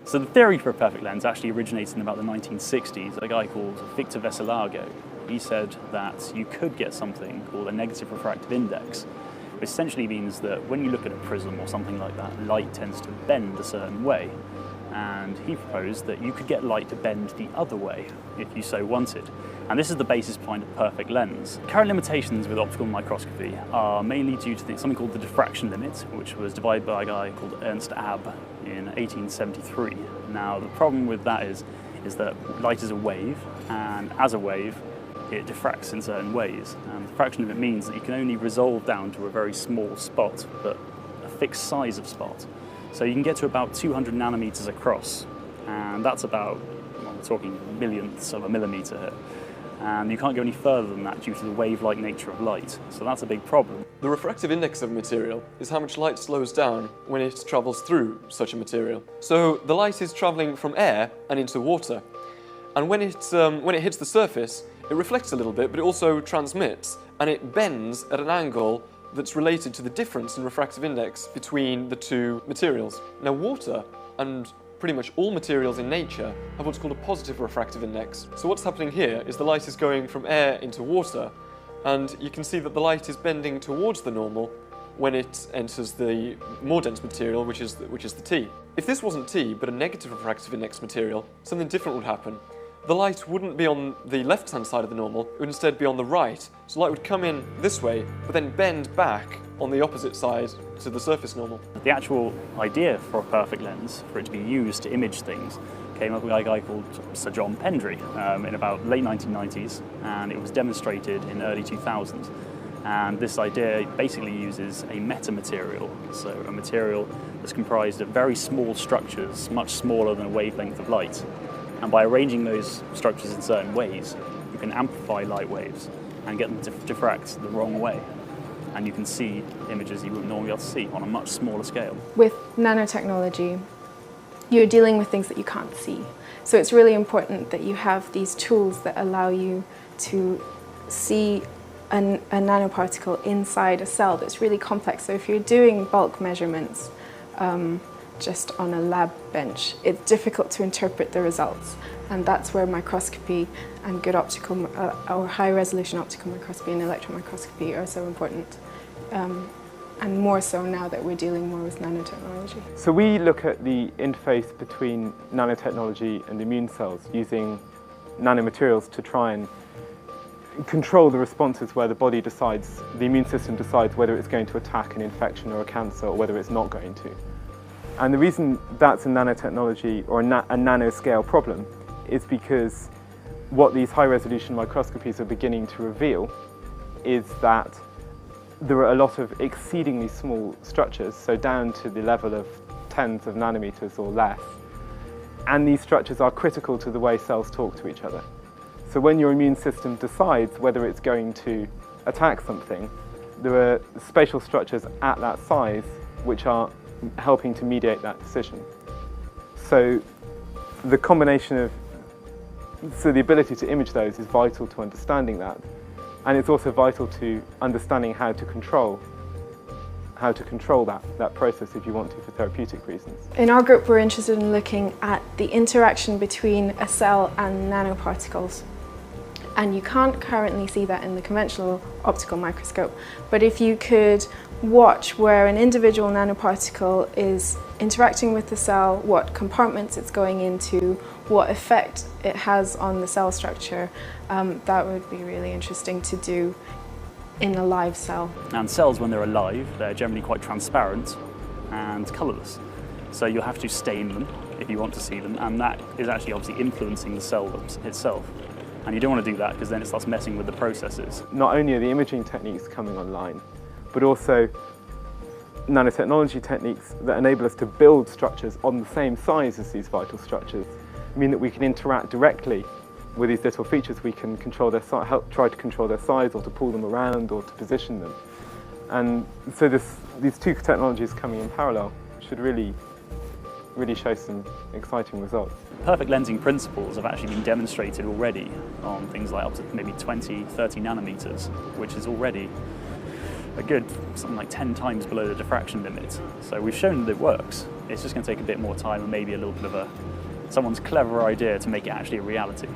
So the theory for a perfect lens actually originated in about the 1960s. A guy called Victor Veselago, he said that you could get something called a negative refractive index, which essentially means that when you look at a prism or something like that, light tends to bend a certain way. And he proposed that you could get light to bend the other way if you so wanted. And this is the basis behind a perfect lens. Current limitations with optical microscopy are mainly due to something called the diffraction limit, which was devised by a guy called Ernst Abbe in 1873. Now the problem with that is that light is a wave, and as a wave it diffracts in certain ways. And the diffraction limit means that you can only resolve down to a very small spot, but a fixed size of spot. So you can get to about 200 nanometers across, and that's about, well, we're talking millionths of a millimeter here. And you can't go any further than that due to the wave-like nature of light. So that's a big problem. The refractive index of a material is how much light slows down when it travels through such a material. So the light is traveling from air and into water. And when it hits the surface, it reflects a little bit, but it also transmits, and it bends at an angle that's related to the difference in refractive index between the two materials. Now water and pretty much all materials in nature have what's called a positive refractive index. So what's happening here is the light is going from air into water, and you can see that the light is bending towards the normal when it enters the more dense material, which is the T. If this wasn't T, but a negative refractive index material, something different would happen. The light wouldn't be on the left-hand side of the normal, it would instead be on the right. So light would come in this way, but then bend back on the opposite side to the surface normal. The actual idea for a perfect lens, for it to be used to image things, came up with a guy called Sir John Pendry in about late 1990s, and it was demonstrated in early 2000s. And this idea basically uses a metamaterial, so a material that's comprised of very small structures, much smaller than a wavelength of light. And by arranging those structures in certain ways, you can amplify light waves and get them to diffract the wrong way. And you can see images you wouldn't normally be able to see on a much smaller scale. With nanotechnology, you're dealing with things that you can't see. So it's really important that you have these tools that allow you to see a nanoparticle inside a cell that's really complex. So if you're doing bulk measurements, just on a lab bench, it's difficult to interpret the results, and that's where microscopy and good optical or high-resolution optical microscopy and electron microscopy are so important, and more so now that we're dealing more with nanotechnology. So we look at the interface between nanotechnology and immune cells using nanomaterials to try and control the responses where the body decides, the immune system decides whether it's going to attack an infection or a cancer or whether it's not going to. And the reason that's a nanotechnology or a nanoscale problem is because what these high-resolution microscopies are beginning to reveal is that there are a lot of exceedingly small structures, so down to the level of tens of nanometers or less. And these structures are critical to the way cells talk to each other. So when your immune system decides whether it's going to attack something, there are spatial structures at that size which are helping to mediate that decision. So the combination of, so the ability to image those is vital to understanding that, and it's also vital to understanding how to control that process if you want to for therapeutic reasons. In our group, we're interested in looking at the interaction between a cell and nanoparticles. And you can't currently see that in the conventional optical microscope. But if you could watch where an individual nanoparticle is interacting with the cell, what compartments it's going into, what effect it has on the cell structure, that would be really interesting to do in a live cell. And cells, when they're alive, they're generally quite transparent and colourless. So you'll have to stain them if you want to see them, and that is actually obviously influencing the cell itself. And you don't want to do that because then it starts messing with the processes. Not only are the imaging techniques coming online, but also nanotechnology techniques that enable us to build structures on the same size as these vital structures mean that we can interact directly with these little features. We can control their size, try to control their size, or to pull them around, or to position them. And so these two technologies coming in parallel should really show some exciting results. Perfect lensing principles have actually been demonstrated already on things like up to maybe 20, 30 nanometers, which is already a good something like 10 times below the diffraction limit. So we've shown that it works. It's just going to take a bit more time and maybe a little bit of someone's clever idea to make it actually a reality.